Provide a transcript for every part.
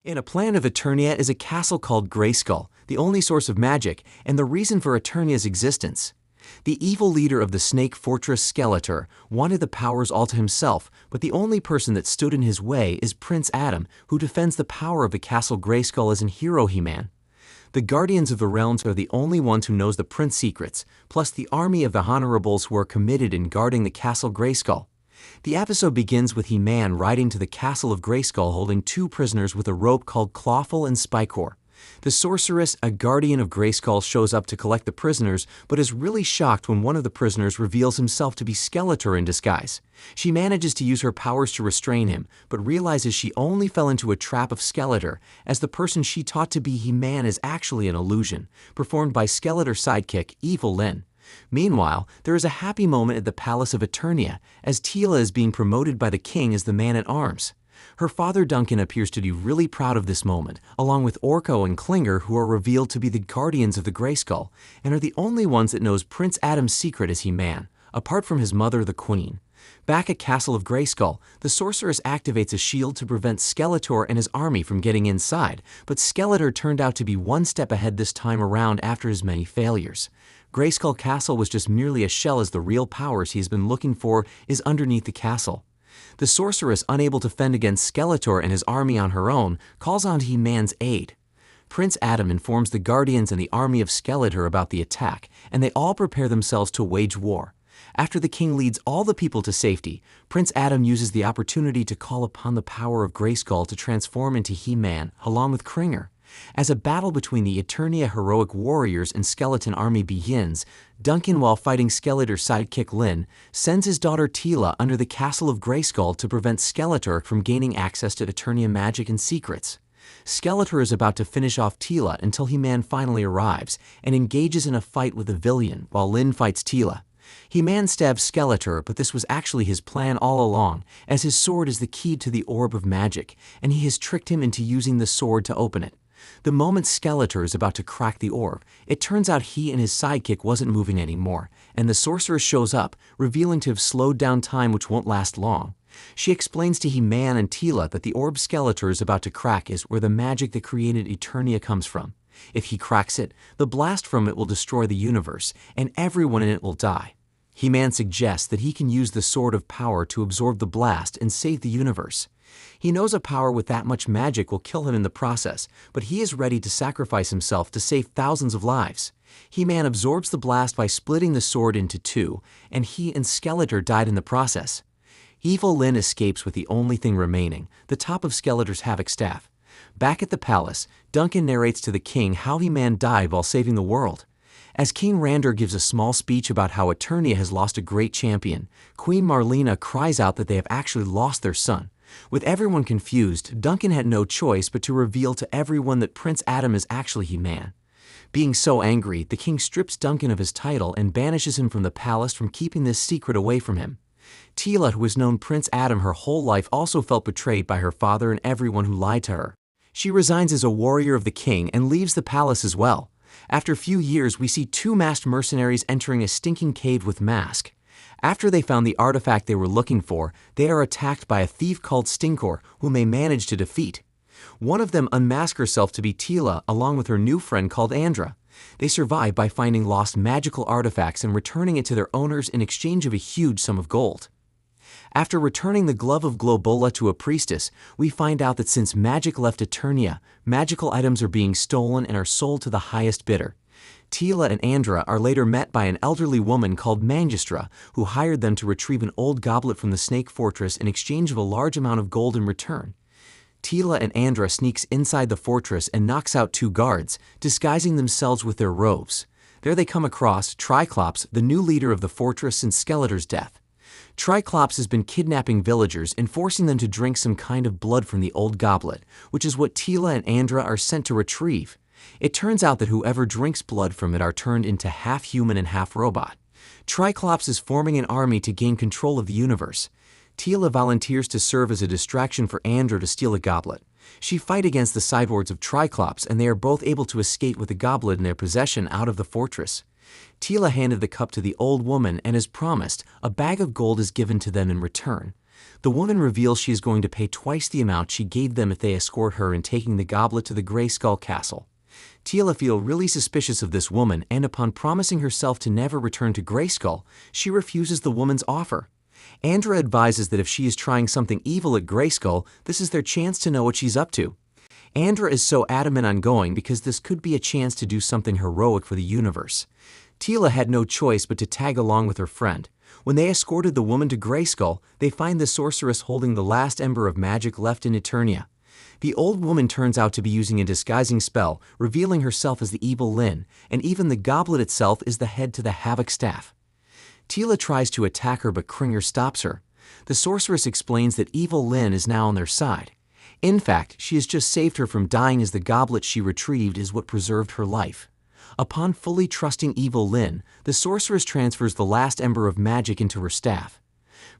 In a plan of Eternia is a castle called Grayskull, the only source of magic and the reason for Eternia's existence. The evil leader of the snake fortress Skeletor wanted the powers all to himself, but the only person that stood in his way is Prince Adam, who defends the power of the castle Grayskull as an hero He-Man. The Guardians of the Realms are the only ones who knows the prince's secrets, plus the army of the Honorables who are committed in guarding the castle Grayskull. The episode begins with He-Man riding to the castle of Grayskull holding two prisoners with a rope called Clawful and Spikor. The sorceress, a guardian of Grayskull, shows up to collect the prisoners, but is really shocked when one of the prisoners reveals himself to be Skeletor in disguise. She manages to use her powers to restrain him, but realizes she only fell into a trap of Skeletor, as the person she taught to be He-Man is actually an illusion, performed by Skeletor's sidekick, Evil Lyn. Meanwhile, there is a happy moment at the Palace of Eternia, as Teela is being promoted by the king as the man-at-arms. Her father Duncan appears to be really proud of this moment, along with Orko and Klinger, who are revealed to be the guardians of the Grayskull, and are the only ones that knows Prince Adam's secret as He-Man, apart from his mother the Queen. Back at Castle of Grayskull, the sorceress activates a shield to prevent Skeletor and his army from getting inside, but Skeletor turned out to be one step ahead this time around after his many failures. Grayskull Castle was just merely a shell, as the real powers he has been looking for is underneath the castle. The sorceress, unable to fend against Skeletor and his army on her own, calls on He-Man's aid. Prince Adam informs the Guardians and the army of Skeletor about the attack, and they all prepare themselves to wage war. After the king leads all the people to safety, Prince Adam uses the opportunity to call upon the power of Grayskull to transform into He-Man, along with Klinger. As a battle between the Eternia heroic warriors and skeleton army begins, Duncan, while fighting Skeletor's sidekick Lyn, sends his daughter Teela under the castle of Grayskull to prevent Skeletor from gaining access to Eternia magic and secrets. Skeletor is about to finish off Teela until He-Man finally arrives and engages in a fight with the villain while Lyn fights Teela. He-Man stabs Skeletor, but this was actually his plan all along, as his sword is the key to the orb of magic, and he has tricked him into using the sword to open it. The moment Skeletor is about to crack the orb, it turns out he and his sidekick wasn't moving anymore, and the sorceress shows up, revealing to have slowed down time which won't last long. She explains to He-Man and Teela that the orb Skeletor is about to crack is where the magic that created Eternia comes from. If he cracks it, the blast from it will destroy the universe, and everyone in it will die. He-Man suggests that he can use the Sword of Power to absorb the blast and save the universe. He knows a power with that much magic will kill him in the process, but he is ready to sacrifice himself to save thousands of lives. He-Man absorbs the blast by splitting the sword into two, and he and Skeletor died in the process. Evil Lyn escapes with the only thing remaining, the top of Skeletor's havoc staff. Back at the palace, Duncan narrates to the king how He-Man died while saving the world. As King Randor gives a small speech about how Eternia has lost a great champion, Queen Marlena cries out that they have actually lost their son. With everyone confused, Duncan had no choice but to reveal to everyone that Prince Adam is actually He-Man. Being so angry, the king strips Duncan of his title and banishes him from the palace from keeping this secret away from him. Teela, who has known Prince Adam her whole life, also felt betrayed by her father and everyone who lied to her. She resigns as a warrior of the king and leaves the palace as well. After a few years, we see two masked mercenaries entering a stinking cave with masks. After they found the artifact they were looking for, they are attacked by a thief called Stinkor, whom they manage to defeat. One of them unmasks herself to be Teela, along with her new friend called Andra. They survive by finding lost magical artifacts and returning it to their owners in exchange of a huge sum of gold. After returning the Glove of Globola to a priestess, we find out that since magic left Eternia, magical items are being stolen and are sold to the highest bidder. Teela and Andra are later met by an elderly woman called Mangistra, who hired them to retrieve an old goblet from the Snake Fortress in exchange of a large amount of gold in return. Teela and Andra sneaks inside the fortress and knocks out two guards, disguising themselves with their robes. There they come across Triclops, the new leader of the fortress since Skeletor's death. Triclops has been kidnapping villagers and forcing them to drink some kind of blood from the old goblet, which is what Teela and Andra are sent to retrieve. It turns out that whoever drinks blood from it are turned into half human and half robot. Triclops is forming an army to gain control of the universe. Teela volunteers to serve as a distraction for Andra to steal a goblet. She fights against the cyborgs of Triclops, and they are both able to escape with the goblet in their possession out of the fortress. Teela handed the cup to the old woman, and as promised, a bag of gold is given to them in return. The woman reveals she is going to pay twice the amount she gave them if they escort her in taking the goblet to the Grey Skull Castle. Tila feels really suspicious of this woman, and upon promising herself to never return to Greyskull, she refuses the woman's offer. Andra advises that if she is trying something evil at Greyskull, this is their chance to know what she's up to. Andra is so adamant on going because this could be a chance to do something heroic for the universe. Tila had no choice but to tag along with her friend. When they escorted the woman to Greyskull, they find the sorceress holding the last ember of magic left in Eternia. The old woman turns out to be using a disguising spell, revealing herself as the evil Lyn, and even the goblet itself is the head to the Havoc Staff. Tila tries to attack her, but Kringer stops her. The sorceress explains that evil Lyn is now on their side. In fact, she has just saved her from dying, as the goblet she retrieved is what preserved her life. Upon fully trusting evil Lyn, the sorceress transfers the last ember of magic into her staff.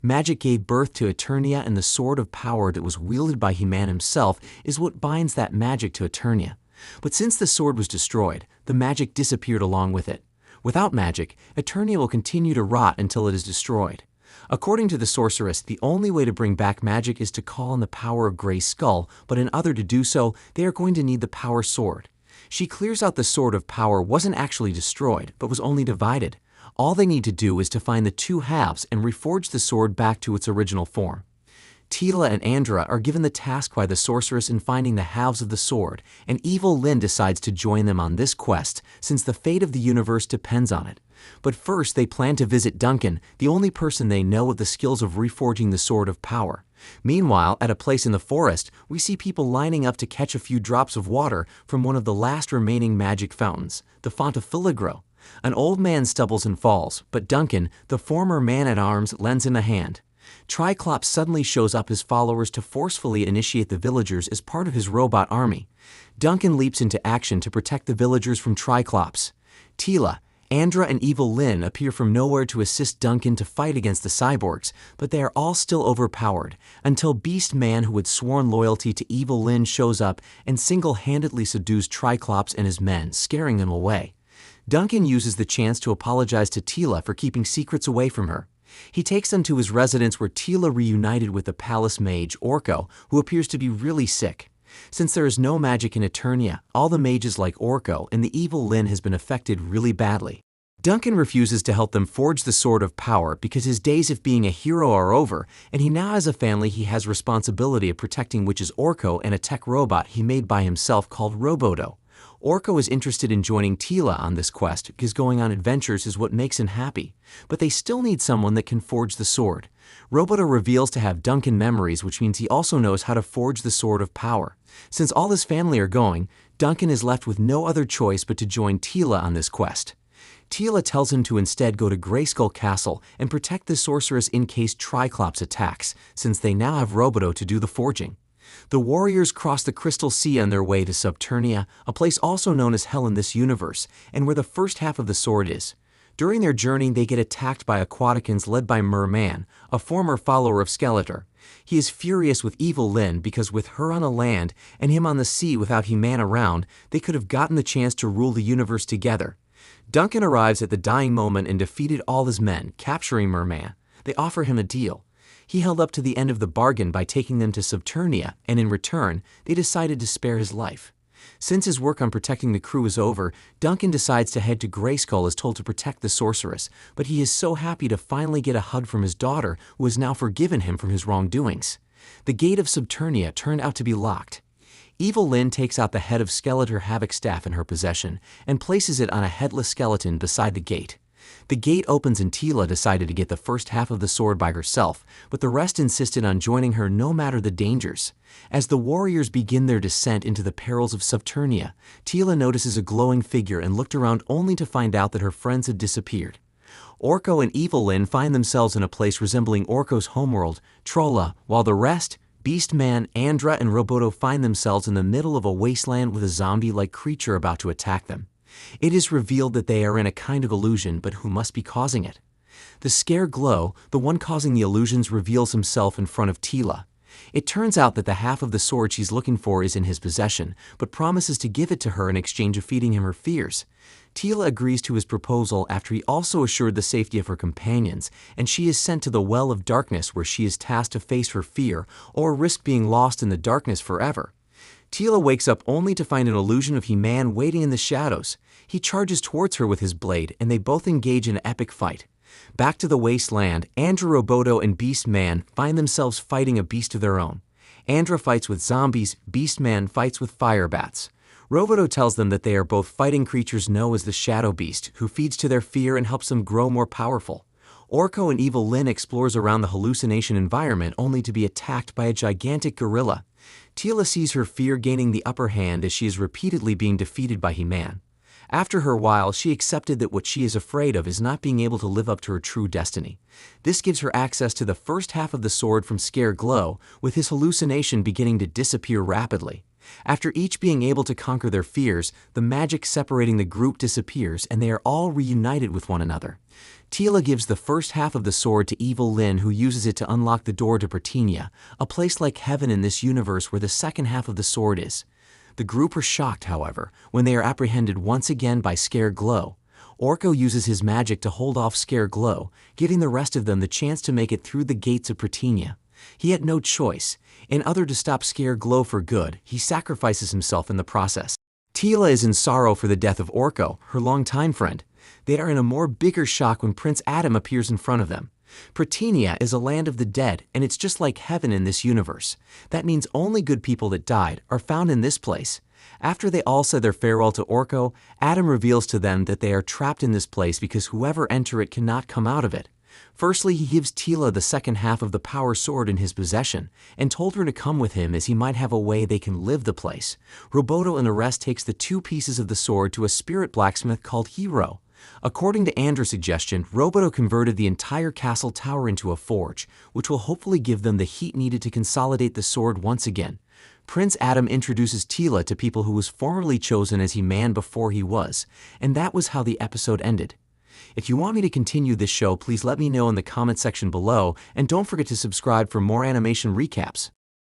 Magic gave birth to Eternia, and the sword of power that was wielded by He-Man himself is what binds that magic to Eternia. But since the sword was destroyed, the magic disappeared along with it. Without magic, Eternia will continue to rot until it is destroyed. According to the sorceress, the only way to bring back magic is to call on the power of Greyskull, but in order to do so, they are going to need the power sword. She clears out the sword of power wasn't actually destroyed, but was only divided. All they need to do is to find the two halves and reforge the sword back to its original form. Tila and Andra are given the task by the sorceress in finding the halves of the sword, and evil Lyn decides to join them on this quest since the fate of the universe depends on it. But first they plan to visit Duncan, the only person they know with the skills of reforging the sword of power. Meanwhile, at a place in the forest, we see people lining up to catch a few drops of water from one of the last remaining magic fountains, the Font of Filigro. An old man stumbles and falls, but Duncan, the former man-at-arms, lends him a hand. Triclops suddenly shows up his followers to forcefully initiate the villagers as part of his robot army. Duncan leaps into action to protect the villagers from Triclops. Tila, Andra, and evil Lyn appear from nowhere to assist Duncan to fight against the cyborgs, but they are all still overpowered, until Beast Man, who had sworn loyalty to evil Lyn, shows up and single-handedly subdues Triclops and his men, scaring them away. Duncan uses the chance to apologize to Tila for keeping secrets away from her. He takes them to his residence, where Tila reunited with the palace mage, Orko, who appears to be really sick. Since there is no magic in Eternia, all the mages like Orko, and the evil Lyn has been affected really badly. Duncan refuses to help them forge the sword of power because his days of being a hero are over, and he now has a family he has responsibility of protecting, which is Orko and a tech robot he made by himself called Roboto. Orko is interested in joining Tila on this quest because going on adventures is what makes him happy, but they still need someone that can forge the sword. Roboto reveals to have Duncan memories, which means he also knows how to forge the sword of power. Since all his family are going, Duncan is left with no other choice but to join Tila on this quest. Tila tells him to instead go to Greyskull Castle and protect the sorceress in case Triclops attacks, since they now have Roboto to do the forging. The warriors cross the Crystal Sea on their way to Subternia, a place also known as Hell in this universe, and where the first half of the sword is. During their journey, they get attacked by Aquaticans led by Merman, a former follower of Skeletor. He is furious with evil Lyn because with her on the land and him on the sea without He-Man around, they could have gotten the chance to rule the universe together. Duncan arrives at the dying moment and defeated all his men, capturing Merman. They offer him a deal. He held up to the end of the bargain by taking them to Subternia, and in return, they decided to spare his life. Since his work on protecting the crew is over, Duncan decides to head to Greyskull as told to protect the sorceress, but he is so happy to finally get a hug from his daughter, who has now forgiven him from his wrongdoings. The gate of Subternia turned out to be locked. Evil Lyn takes out the head of Skeletor Havoc Staff in her possession and places it on a headless skeleton beside the gate. The gate opens and Tila decided to get the first half of the sword by herself, but the rest insisted on joining her no matter the dangers. As the warriors begin their descent into the perils of Subternia, Tila notices a glowing figure and looked around only to find out that her friends had disappeared. Orko and evil Lyn find themselves in a place resembling Orko's homeworld, Trolla, while the rest, Beast Man, Andra, and Roboto, find themselves in the middle of a wasteland with a zombie-like creature about to attack them. It is revealed that they are in a kind of illusion, but who must be causing it? The Scare Glow, the one causing the illusions, reveals himself in front of Tila. It turns out that the half of the sword she's looking for is in his possession, but promises to give it to her in exchange of feeding him her fears. Tila agrees to his proposal after he also assured the safety of her companions, and she is sent to the Well of Darkness where she is tasked to face her fear or risk being lost in the darkness forever. Tila wakes up only to find an illusion of He-Man waiting in the shadows. He charges towards her with his blade, and they both engage in an epic fight. Back to the wasteland, Andra Roboto and Beast Man find themselves fighting a beast of their own. Andra fights with zombies, Beast Man fights with fire bats. Roboto tells them that they are both fighting creatures known as the Shadow Beast, who feeds to their fear and helps them grow more powerful. Orko and Evil Lyn explores around the hallucination environment only to be attacked by a gigantic gorilla. Tila sees her fear gaining the upper hand as she is repeatedly being defeated by He-Man. After her while, she accepted that what she is afraid of is not being able to live up to her true destiny. This gives her access to the first half of the sword from Scare Glow, with his hallucination beginning to disappear rapidly. After each being able to conquer their fears, the magic separating the group disappears and they are all reunited with one another. Tila gives the first half of the sword to Evil Lyn, who uses it to unlock the door to Britannia, a place like heaven in this universe where the second half of the sword is. The group are shocked, however, when they are apprehended once again by Scare Glow. Orko uses his magic to hold off Scare Glow, giving the rest of them the chance to make it through the gates of Britannia. He had no choice. In order to stop Scare Glow for good, he sacrifices himself in the process. Tila is in sorrow for the death of Orko, her longtime friend. They are in a more bigger shock when Prince Adam appears in front of them. Britannia is a land of the dead, and it's just like heaven in this universe. That means only good people that died are found in this place. After they all said their farewell to Orko, Adam reveals to them that they are trapped in this place because whoever enter it cannot come out of it. Firstly, he gives Tila the second half of the power sword in his possession, and told her to come with him as he might have a way they can live the place. Roboto and the rest takes the two pieces of the sword to a spirit blacksmith called Hero. According to Andra's suggestion, Roboto converted the entire castle tower into a forge, which will hopefully give them the heat needed to consolidate the sword once again. Prince Adam introduces Tila to people who was formerly chosen as He-Man before he was, and that was how the episode ended. If you want me to continue this show, please let me know in the comment section below, and don't forget to subscribe for more animation recaps.